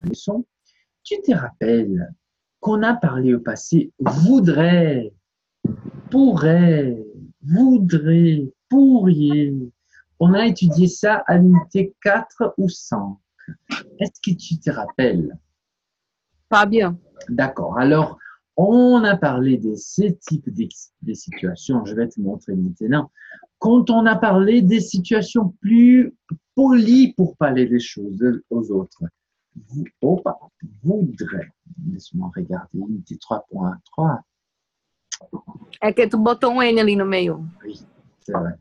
leçon, tu te rappelles qu'on a parlé au passé voudrait, pourrait, voudrait, pourriez. On a étudié ça à l'unité 4 ou 5. Est-ce que tu te rappelles? Pas bien. D'accord. Alors, on a parlé de ces types de situations. Je vais te montrer maintenant. Quand on a parlé des situations plus polies pour parler des choses aux autres. Opa, voudrait. Laisse-moi regarder. Unité 3.3. É que tu botou um N ali no meio. Oui, c'est vrai.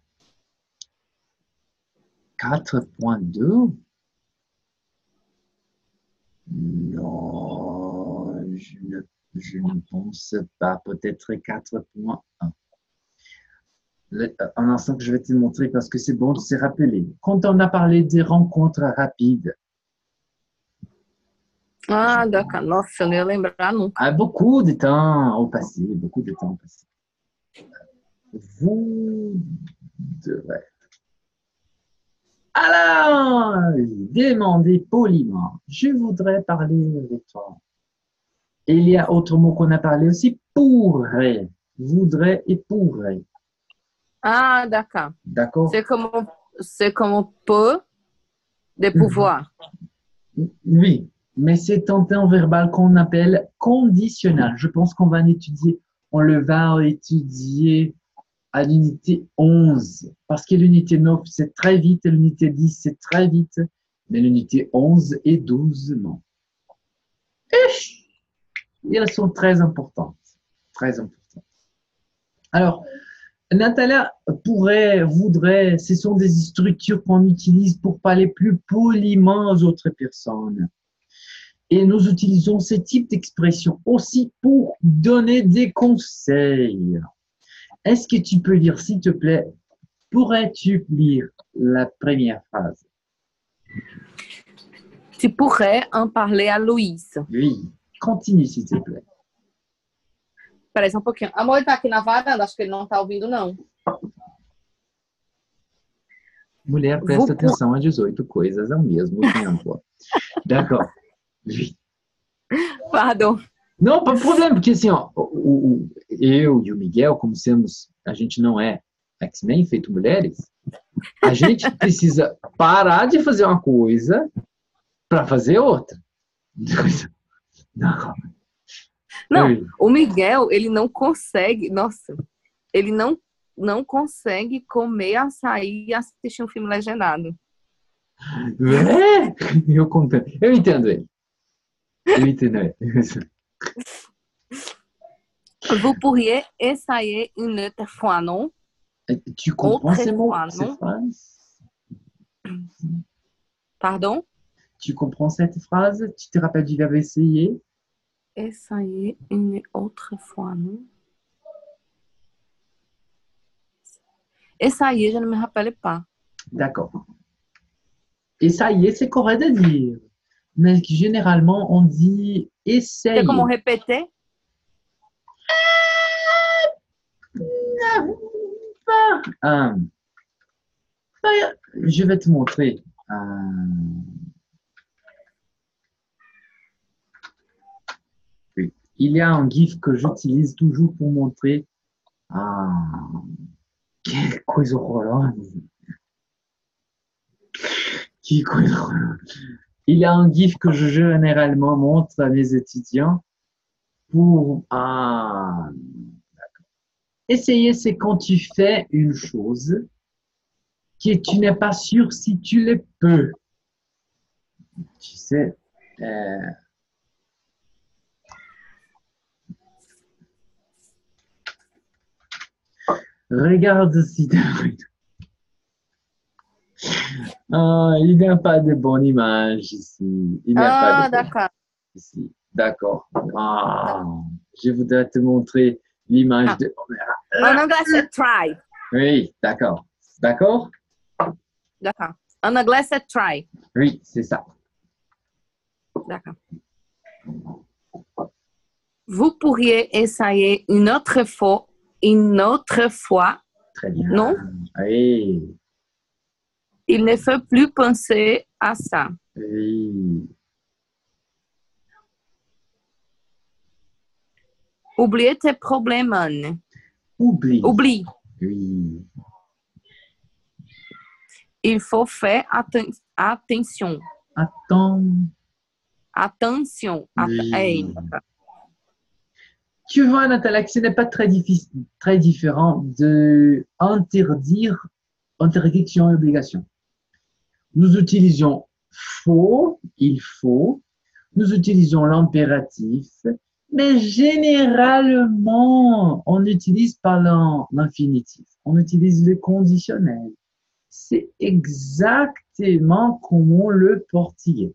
4.2. Non, je ne pense pas. Peut-être 4.1. Un instant que je vais te montrer parce que c'est bon de se rappeler. Quand on a parlé des rencontres rapides, Ah, nossa, eu não ia lembrar nunca. à beaucoup de temps au passé, beaucoup de temps au passé. Vous devrez. Alors, demandez poliment. Je voudrais parler avec toi. Et il y a autre mot qu'on a parlé aussi, pourrait. Voudrait et pourrait. Ah, d'accord. D'accord? C'est comme peut de pouvoir. Oui, mais c'est un temps verbal qu'on appelle conditionnel. Je pense qu'on va l'étudier, on le va étudier à l'unité 11, parce que l'unité 9, c'est très vite, et l'unité 10, c'est très vite, mais l'unité 11 et 12, non. Et elles sont très importantes, très importantes. Alors, Natalia pourrait, voudrait, ce sont des structures qu'on utilise pour parler plus poliment aux autres personnes. Et nous utilisons ce type d'expression aussi pour donner des conseils. Est-ce que tu peux lire, s'il te plaît, pourrais-tu lire la première phrase? Tu pourrais en parler à Luiz. Oui, continue, s'il te plaît. Espera aí só um pouquinho. Amor, ele tá aqui na varanda, acho que ele não tá ouvindo, não. Mulher, Vous presta atenção a 18 coisas ao mesmo tempo. D'accord. Oui. Pardon. Não, pas de problema, porque assim, ó, eu e o Miguel, como somos, a gente não é X-Men feito mulheres, a gente precisa parar de fazer uma coisa para fazer outra. Não. Não, o Miguel, ele não consegue, nossa, ele não consegue comer açaí e assistir um filme legendado. É? Eu contando. Eu entendo ele. Eu entendo ele. Vous pourriez essayer une autre fois, non? Tu comprends ces mots, Fois, ces non? phrases? Pardon? Tu comprends cette phrase? Tu te rappelles du verbe essayer? Essayer une autre fois, non? Essayer, je ne me rappelle pas. D'accord. Essayer, c'est correct de dire. Mais généralement, on dit C'est comment essayer. répéter? Ah, je vais te montrer. Oui. Il y a un GIF que j'utilise toujours pour montrer. Que coisa horrorosa. Que coisa horrorosa. Il y a un GIF que je généralement montre à mes étudiants pour essayer, c'est quand tu fais une chose que tu n'es pas sûr si tu le peux. Tu sais, regarde si il n'y a pas de bonne image ici. Il n'y a pas de Ah, bonne d'accord. ici. D'accord. Je voudrais te montrer l'image Ah. de. En anglais, c'est try. Oui, d'accord. D'accord? D'accord. En anglais, c'est try. Oui, c'est ça. D'accord. Vous pourriez essayer une autre fois. Très bien. Non? Oui. Il ne faut plus penser à ça. Oui. Oublier tes problèmes, Anne. Oublie. Oublie. Oui. Il faut faire attention. Attends. Attention. Oui. Tu vois, Nathalie, que ce n'est pas très difficile, très différent de interdiction et obligation. Nous utilisons faut, il faut. Nous utilisons l'impératif, mais généralement, on n'utilise pas l'infinitif. On utilise le conditionnel. C'est exactement comme le portugais.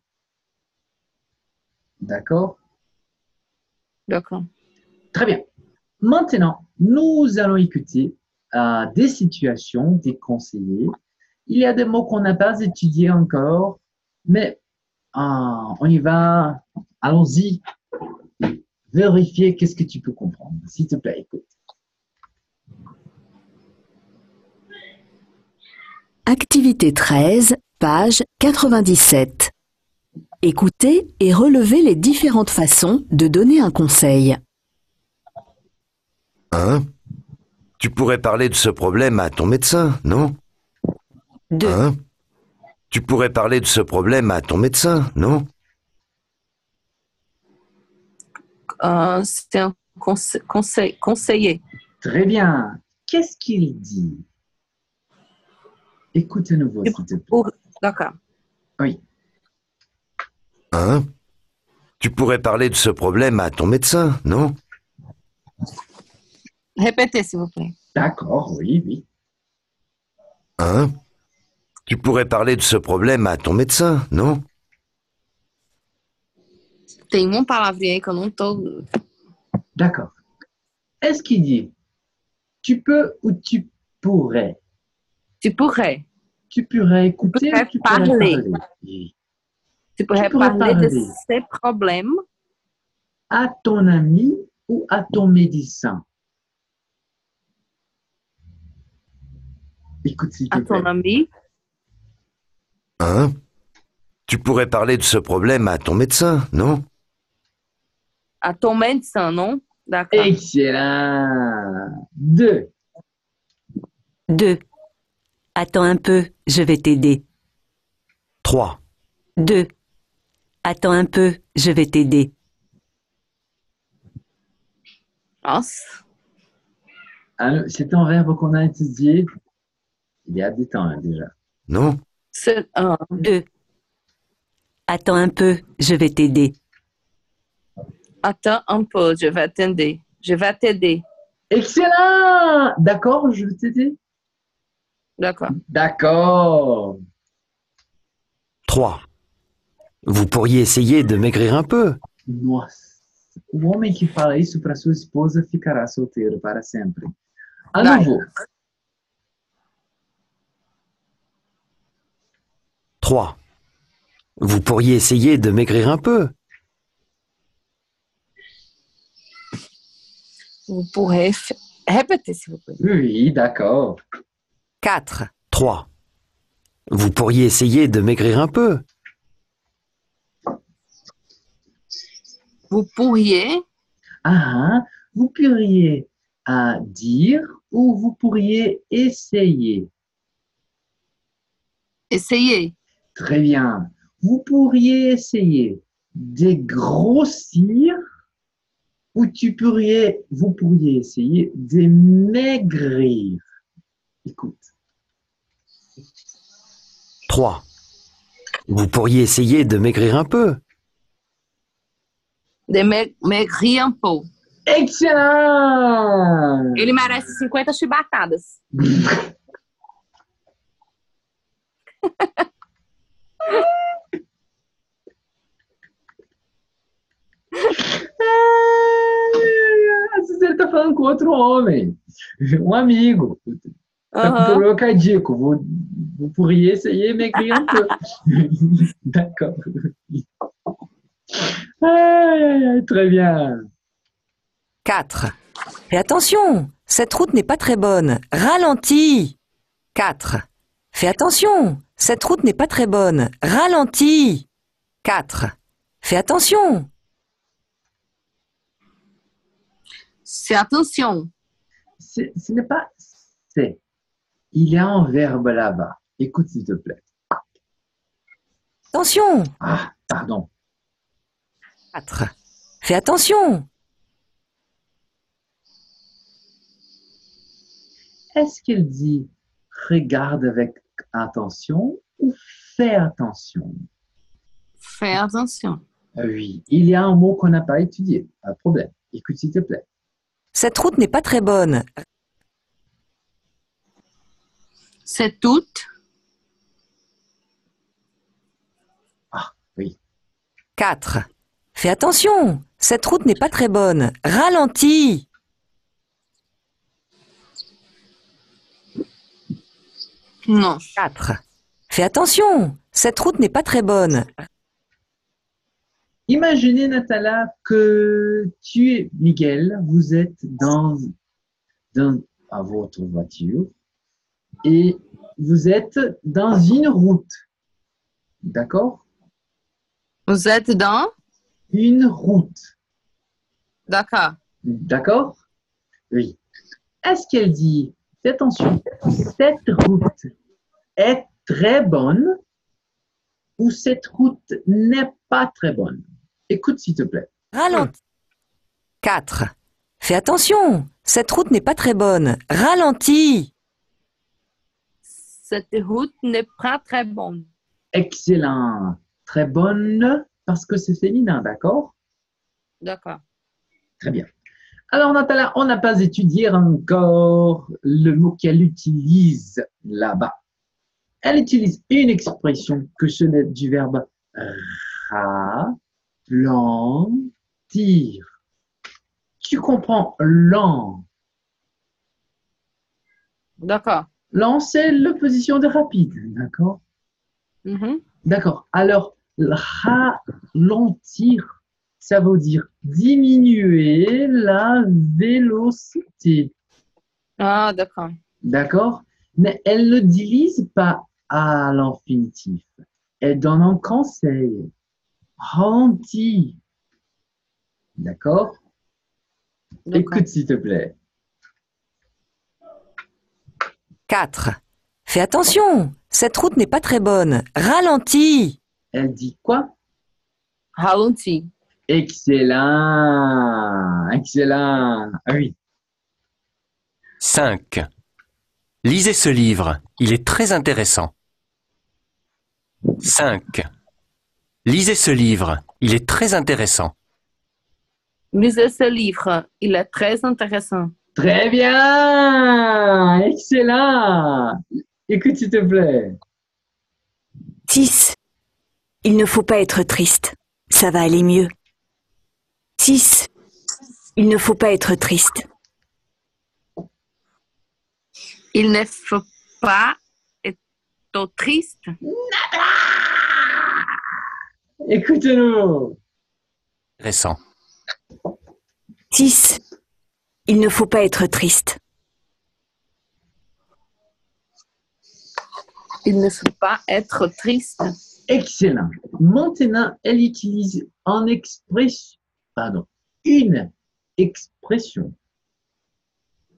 D'accord? D'accord. Très bien. Maintenant, nous allons écouter des situations, des conseillers. Il y a des mots qu'on n'a pas étudiés encore, mais on y va. Allons-y. Vérifier qu'est-ce que tu peux comprendre. S'il te plaît, écoute. Activité 13, page 97. Écoutez et relevez les différentes façons de donner un conseil. 1. Tu pourrais parler de ce problème à ton médecin, non? 2. 1. Tu pourrais parler de ce problème à ton médecin, non? C'est un conseiller. Très bien. Qu'est-ce qu'il dit? Écoute à nouveau, s'il te plaît. D'accord. Oui. 1. Tu pourrais parler de ce problème à ton médecin, non? Répétez, s'il vous plaît. D'accord, oui, oui. 1. Tu pourrais parler de ce problème à ton médecin, non? Tem uma palavrinha aí que eu não tô... D'accord. Est-ce qu'il dit tu peux ou tu pourrais? Tu pourrais. Tu pourrais écouter Tu pourrais ou tu pourrais parler. Oui. Tu pourrais parler de ces problèmes À ton ami ou à ton médecin? Écoute, s'il te à ton plaît. ami, 1. Tu pourrais parler de ce problème à ton médecin, non? à ton médecin, non? D'accord. Excellent. 2. 2. Attends un peu, je vais t'aider. 3. 2. Attends un peu, je vais t'aider. Nossa. C'est un verbe qu'on a étudié il y a du temps déjà. Non? C'est 2. Attends un peu, je vais t'aider. attends un peu, je vais t'aider. Je vais t'aider. Excellent. D'accord, je vais t'aider. D'accord. D'accord. 3. Vous pourriez essayer de maigrir un peu. Nossa. O homem que fala isso para sua esposa ficará solteiro para sempre. À Vai. nouveau. 3. Vous pourriez essayer de maigrir un peu. Vous pourrez répéter, s'il vous plaît. Oui, d'accord. 4. 3. Vous pourriez essayer de maigrir un peu. Vous pourriez Vous pourriez dire ou vous pourriez essayer. essayer. Très bien. Vous pourriez essayer de grossir ou vous pourriez essayer de maigrir. Écoute. 3. Vous pourriez essayer de maigrir un peu. De maigrir un peu. Excellent! Ele merece 50 chibatadas. Às vezes ele tá falando com outro homem, um amigo. Tá com problema cardíaco. Vous pourriez essayer maigrir un peu. D'accord. Très bien. 4. Fais attention, cette route n'est pas très bonne. Ralentis. 4. Fais attention, cette route n'est pas très bonne. Ralentis. 4. Fais attention. C'est attention. Ce n'est pas c'est. Il y a un verbe là-bas. Écoute, s'il te plaît. Attention. Ah, pardon. 4. Fais attention. Est-ce qu'elle dit regarde avec attention ou fais attention? Fais attention. Oui, il y a un mot qu'on n'a pas étudié. Pas de problème. Écoute, s'il te plaît. Cette route n'est pas très bonne. C'est tout. Ah, oui. 4. Fais attention. Cette route n'est pas très bonne. Ralentis. Non. 4. Fais attention. Cette route n'est pas très bonne. Imaginez, Nathalie, que tu et Miguel, vous êtes à votre voiture et vous êtes dans une route. D'accord? Vous êtes dans? Une route. D'accord. D'accord? Oui. Est-ce qu'elle dit, fais attention, cette route est très bonne ou cette route n'est pas très bonne? Écoute, s'il te plaît. Ralentis. 4. Fais attention. Cette route n'est pas très bonne. Ralentis. Cette route n'est pas très bonne. Excellent. Très bonne parce que c'est féminin, d'accord? D'accord. Très bien. Alors, Nathalie, on n'a pas étudié encore le mot qu'elle utilise là-bas. Elle utilise une expression que ce n'est du verbe ralentir. Tu comprends lent. D'accord. Lent, c'est l'opposition de rapide, d'accord? Mhm. D'accord. Alors, ralentir, ça veut dire diminuer la vélocité. Ah, d'accord. D'accord? Mais elle ne dilise pas à l'infinitif. Elle donne un conseil. Ralentis. D'accord? D'accord. Écoute, s'il te plaît. 4. Fais attention. Cette route n'est pas très bonne. Ralentis. Elle dit quoi? Ralenti. Excellent. Excellent. Ah oui. 5. Lisez ce livre, il est très intéressant. 5. Lisez ce livre, il est très intéressant. Lisez ce livre. Il est très intéressant. Très bien. Excellent. Écoute, s'il te plaît. 6. Il ne faut pas être triste. Ça va aller mieux. 6. Il ne faut pas être triste. Il ne faut pas être triste. Écoute-nous. Intéressant. 6. Il ne faut pas être triste. Il ne faut pas être triste. Excellent. Maintenant, elle utilise une expression.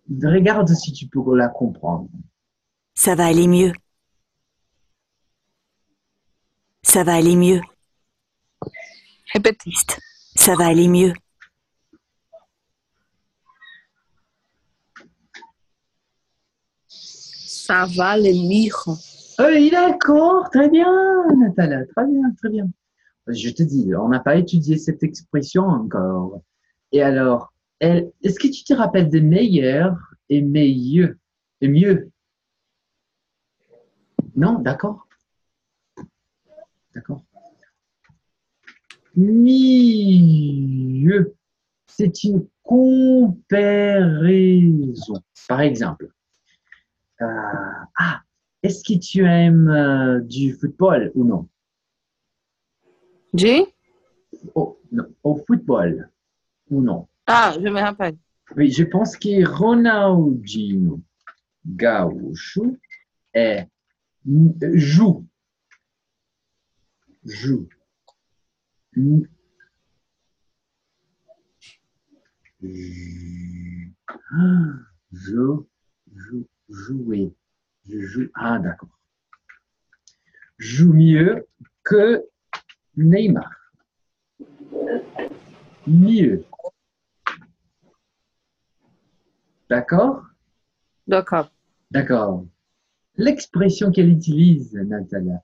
Regarde si tu peux la comprendre. Ça va aller mieux. Ça va aller mieux. Répétez. Triste. Ça va aller mieux. Ça va le lire. Oui, d'accord, très bien, Nathalie, très bien, très bien. Je te dis, on n'a pas étudié cette expression encore. Et alors, est-ce que tu te rappelles de meilleur et meilleur et mieux? Non, d'accord, d'accord. Mieux, c'est une comparaison. Par exemple, est-ce que tu aimes du football ou non? Du? Non, au football ou non? Ah, je me rappelle. Oui, je pense que Ronaldinho Gaúcho est joue. Joue. Jouer. Je joue. Ah, d'accord. Joue mieux que Neymar. Mieux. D'accord? D'accord. D'accord. L'expression qu'elle utilise, Natalia,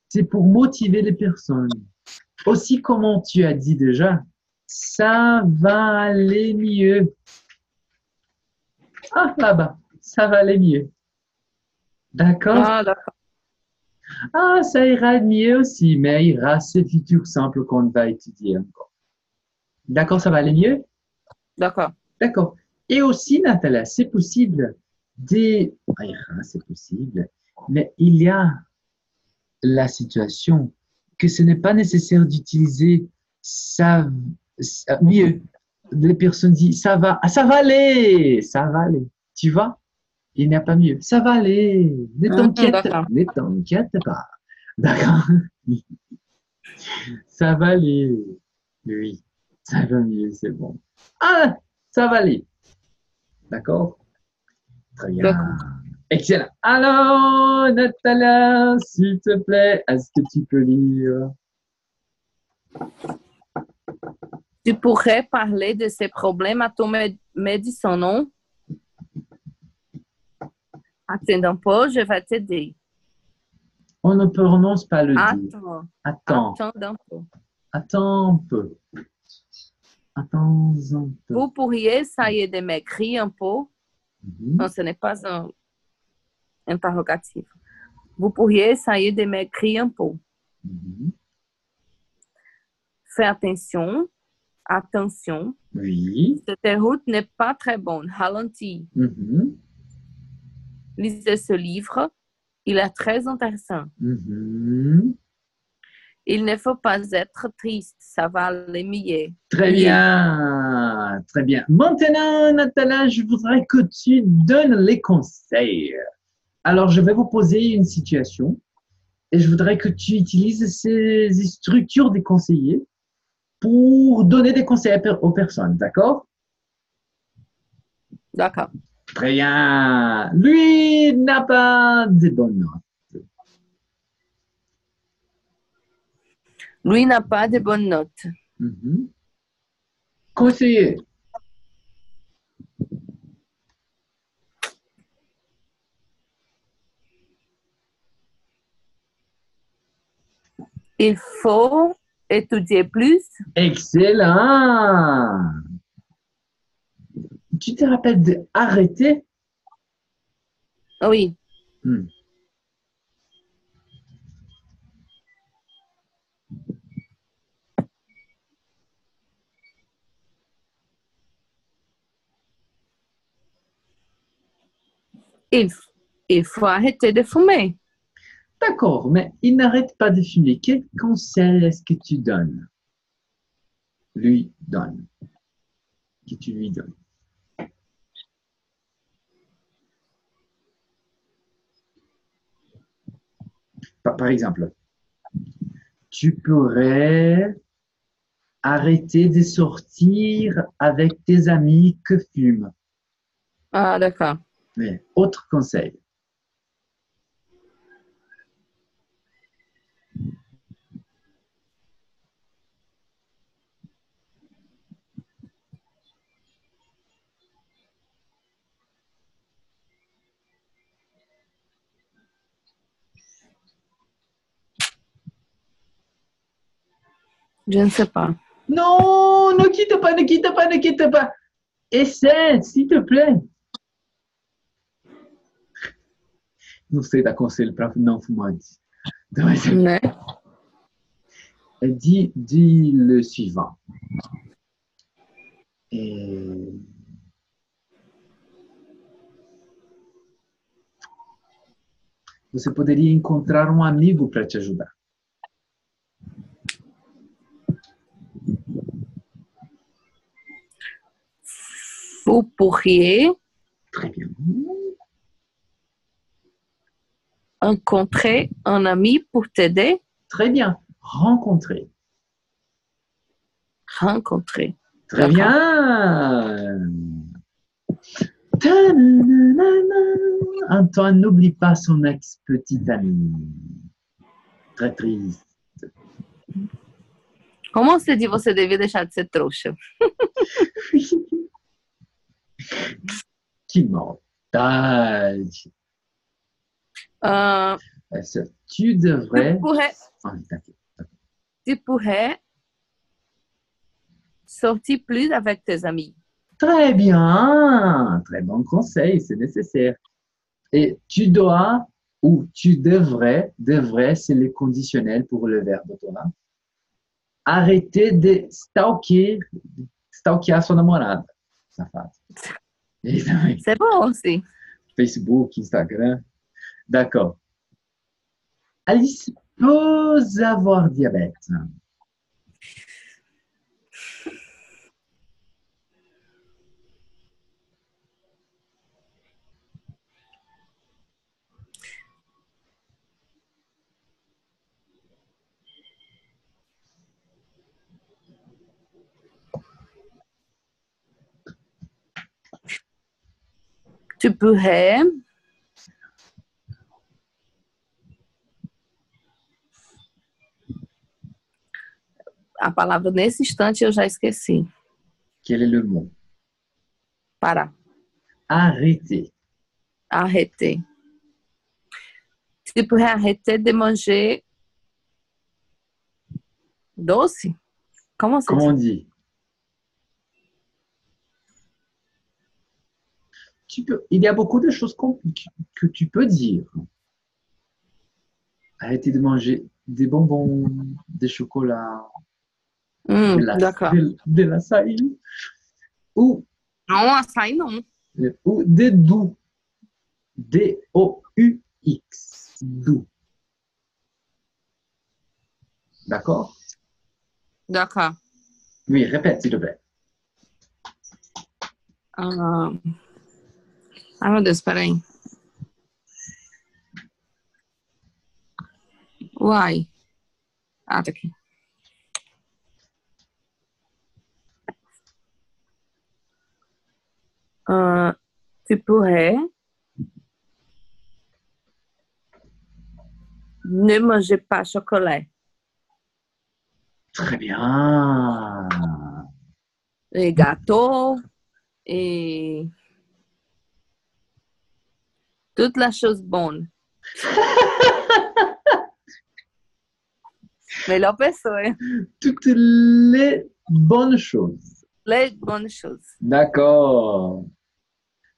c'est pour motiver les personnes. Aussi, comment tu as dit déjà, ça va aller mieux. Ah, là-bas, ça va aller mieux. D'accord? Ah, d'accord. Ah, ça ira mieux aussi, mais ira, c'est futur simple qu'on va étudier encore. D'accord, ça va aller mieux? D'accord. D'accord. Et aussi, Natalia, c'est possible des... Ah, ira, c'est possible, mais il y a la situation que ce n'est pas nécessaire d'utiliser mieux. Les personnes disent ça va aller, ça va aller. Tu vois? Il n'y a pas mieux. Ça va aller. D'accord. Ne t'inquiète pas. D'accord? Ça va aller. Oui, ça va mieux, c'est bon. Ah, ça va aller. D'accord? Très bien. D'accord. Excellent. Alors, Natalia, s'il te plaît, est-ce que tu peux lire? Tu pourrais parler de ces problèmes à ton médecin, non? Attends un peu, je vais t'aider. On ne prononce pas le D. Attends. Attends. Attends un peu. Attends un peu. Attends un peu. Vous pourriez essayer de m'écrire un peu? Non, ce n'est pas un interrogatif. Vous pourriez essayer de m'écrire un peu. Fais attention. Attention. Oui. Cette route n'est pas très bonne. Ralentis. Lisez ce livre. Il est très intéressant. Il ne faut pas être triste. Ça va aller mieux. Très bien. Très bien. Maintenant, Natalia, je voudrais que tu donnes les conseils. Alors, je vais vous poser une situation et je voudrais que tu utilises ces structures des conseillers pour donner des conseils aux personnes. D'accord? D'accord. Très bien. Lui n'a pas de bonnes notes. Lui n'a pas de bonnes notes. Conseiller. Il faut étudier plus. Excellent. Tu te rappelles d'arrêter? Oui. Il faut arrêter de fumer. D'accord, mais il n'arrête pas de fumer. Quel conseil est-ce que tu donnes? Lui donne. Que tu lui donnes. Par exemple, tu pourrais arrêter de sortir avec tes amis que fument. Ah, d'accord. Mais autre conseil. Je ne sais pas. Non, ne quitte pas, ne quitte pas, ne quitte pas. Essaie, s'il te plaît. Não sei dar conselho para não fumantes. Então, Né? dis le suivant. Você poderia encontrar um amigo para te ajudar. Vous pourriez Très bien. rencontrer un ami pour t'aider. Très bien. Rencontrer. Rencontrer. Très bien. Antoine n'oublie pas son ex-petite amie. Très triste. Como você diz, você devia deixar de ser trouxa? Que maldade. Tu devrais... Tu pourrais sortir plus avec tes amis. Très bien. Très bon conseil, c'est nécessaire. Et tu dois ou tu devrais, c'est le conditionnel pour le verbe, toi. Arrêter de stalkear sua namorada, safado. C'est bon aussi. Facebook, Instagram. D'accord. Alice peut avoir diabète. Tu pourrais a palavra nesse instante eu já esqueci. Quel est le mot? Parar. Arrêter. Arrêter. Tu pourrais arrêter de manger doce? Comment on dit? Il y a beaucoup de choses que tu peux dire. Arrêter de manger des bonbons, des chocolats, de l'açaï. Ou, non, açaí non. Ou des doux. D-O-U-X. Doux. D'accord? D'accord. Oui, répète, s'il te plaît. Ai, meu Deus, peraí. Uai. Ah, tá aqui. Tu pourrais ne manger pas chocolat. Très bien. Et gâteau et toutes les choses bonnes. Melhor pessoa. Toutes les bonnes choses. Les bonnes choses. D'accord.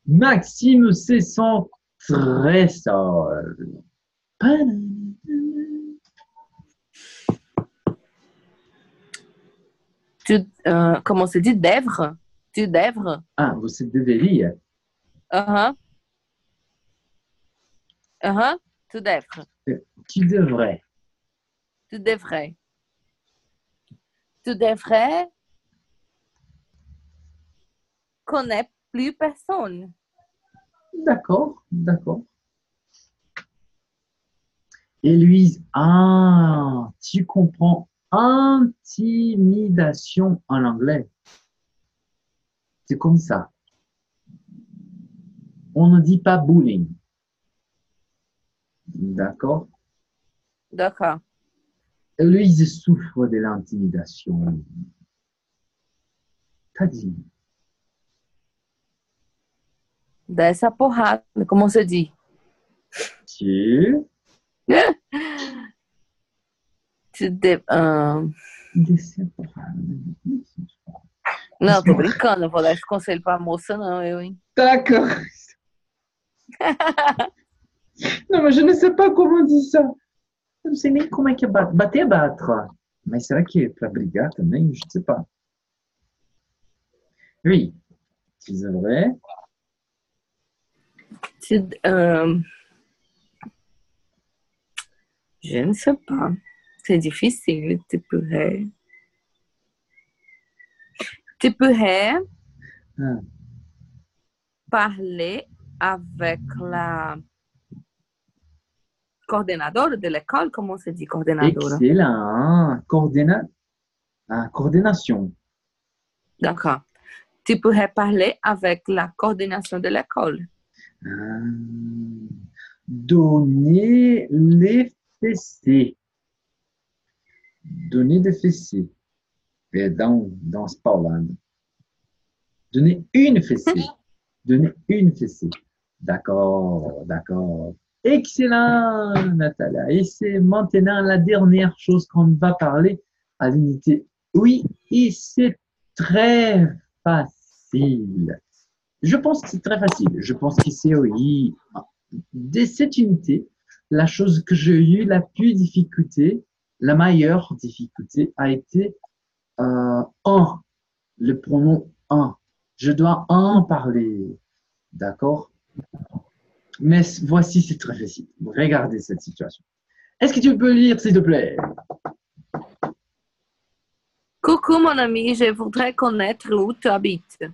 Maxime se sent très seul. Comment se dit? Devre? Tu devres? Ah, você deveria? Tu devres. Tu devrais. Tu devrais. Tu devrais connaître plus personne. D'accord, d'accord. Héloïse, tu comprends intimidation en anglais. C'est comme ça. On ne dit pas bullying. D'accord? D'accord. Héloïse souffre de l'intimidation. T'as dit. Dessa porrada, como se dit? Tu Descer a porrada. Não, tô brincando, não vou dar esse conselho pra moça, não, eu, hein? D'accord. Non, mais je ne sais pas comment on dit ça. Eu não sei nem como é que é bater, battre. Mas será que é para brigar também? Je ne sais pas. Oui. Tu devrais. Je ne sais pas. C'est difficile. Tu pourrais parler avec la coordinadora de l'école. Comment se dit coordinadora? Excellent. Coordination. D'accord. Tu pourrais parler avec la coordination de l'école. Donner les fessées. Donner des fessées. Dans ce parlant. Donner une fessée. Donner une fessée. D'accord, d'accord. Excellent, Natalia. Et c'est maintenant la dernière chose qu'on va parler à l'unité. Oui, et c'est très facile. Je pense que c'est très facile. Je pense que c'est oui. Dès cette unité, la chose que j'ai eu la plus difficulté, la meilleure difficulté a été un, le pronom un. Je dois en parler. D'accord? Mais voici, c'est très facile. Regardez cette situation. Est-ce que tu peux lire, s'il te plaît? Coucou mon ami, je voudrais connaître où tu habites.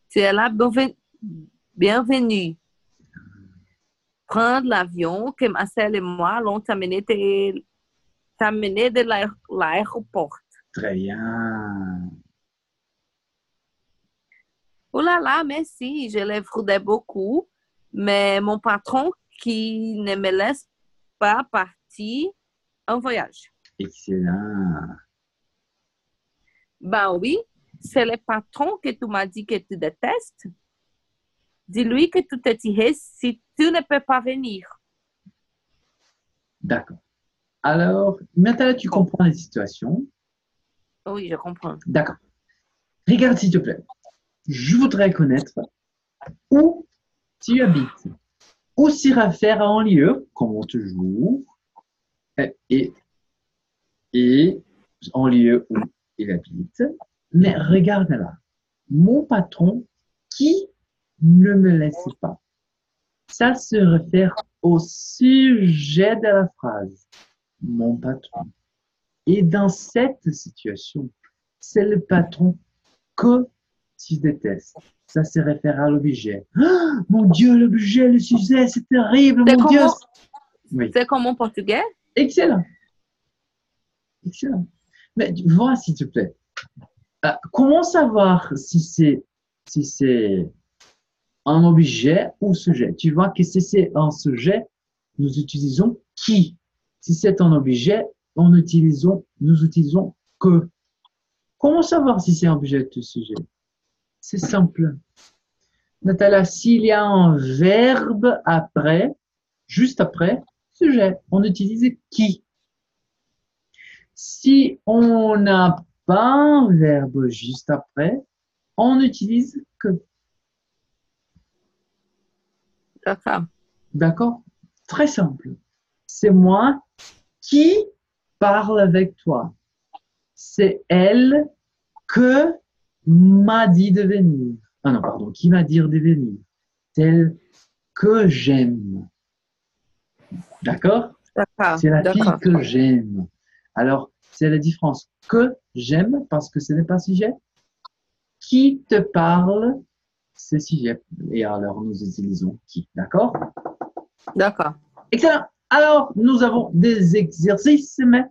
Tu es là, bienvenue. Prendre l'avion que Marcel et moi allons t'amener de l'aéroport. Très bien. Oh là là, merci, je les voudrais beaucoup, mais mon patron qui ne me laisse pas partir en voyage. Excellent. Ben oui, c'est le patron que tu m'as dit que tu détestes. Dis-lui que tu t'es tiré si tu ne peux pas venir. D'accord. Alors, maintenant, tu comprends la situation. Oui, je comprends. D'accord. Regarde, s'il te plaît. Je voudrais connaître où tu habites. Où s'y réfère en lieu, comment toujours, et en lieu où il habite. Mais regarde là. Mon patron qui ne me laisse pas. Ça se réfère au sujet de la phrase. Mon patron. Et dans cette situation, c'est le patron que tu détestes. Ça se réfère à l'objet. Oh, mon Dieu, l'objet, le sujet, c'est terrible, mon Dieu. Oui. C'est comme en portugais? Excellent. Excellent. Mais vois, s'il te plaît. Comment savoir si c'est un objet ou sujet? Tu vois que si c'est un sujet, nous utilisons qui. Si c'est un objet, nous utilisons que. Comment savoir si c'est un objet ou sujet? C'est simple. Natalia, s'il y a un verbe après, juste après, sujet, on utilise qui. Si on n'a pas un verbe juste après, on utilise que. D'accord. D'accord? Très simple. C'est moi qui parle avec toi. C'est elle que m'a dit de venir. Ah non, pardon, qui m'a dit de venir. Celle que j'aime. D'accord? D'accord. C'est la fille que j'aime. Alors, c'est la différence. Que j'aime, parce que ce n'est pas sujet. Qui te parle, c'est sujet. Et alors, nous utilisons qui. D'accord? D'accord. Excellent. Alors, nous avons des exercices, mais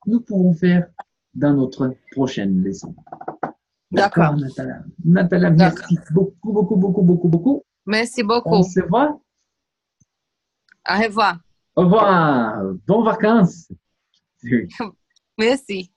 nous pourrons faire dans notre prochaine leçon. D'accord. Natalia. Natalia, merci beaucoup, beaucoup, beaucoup, beaucoup, beaucoup. Merci beaucoup. On se voit. Au revoir. Au revoir. Bonnes vacances. Merci.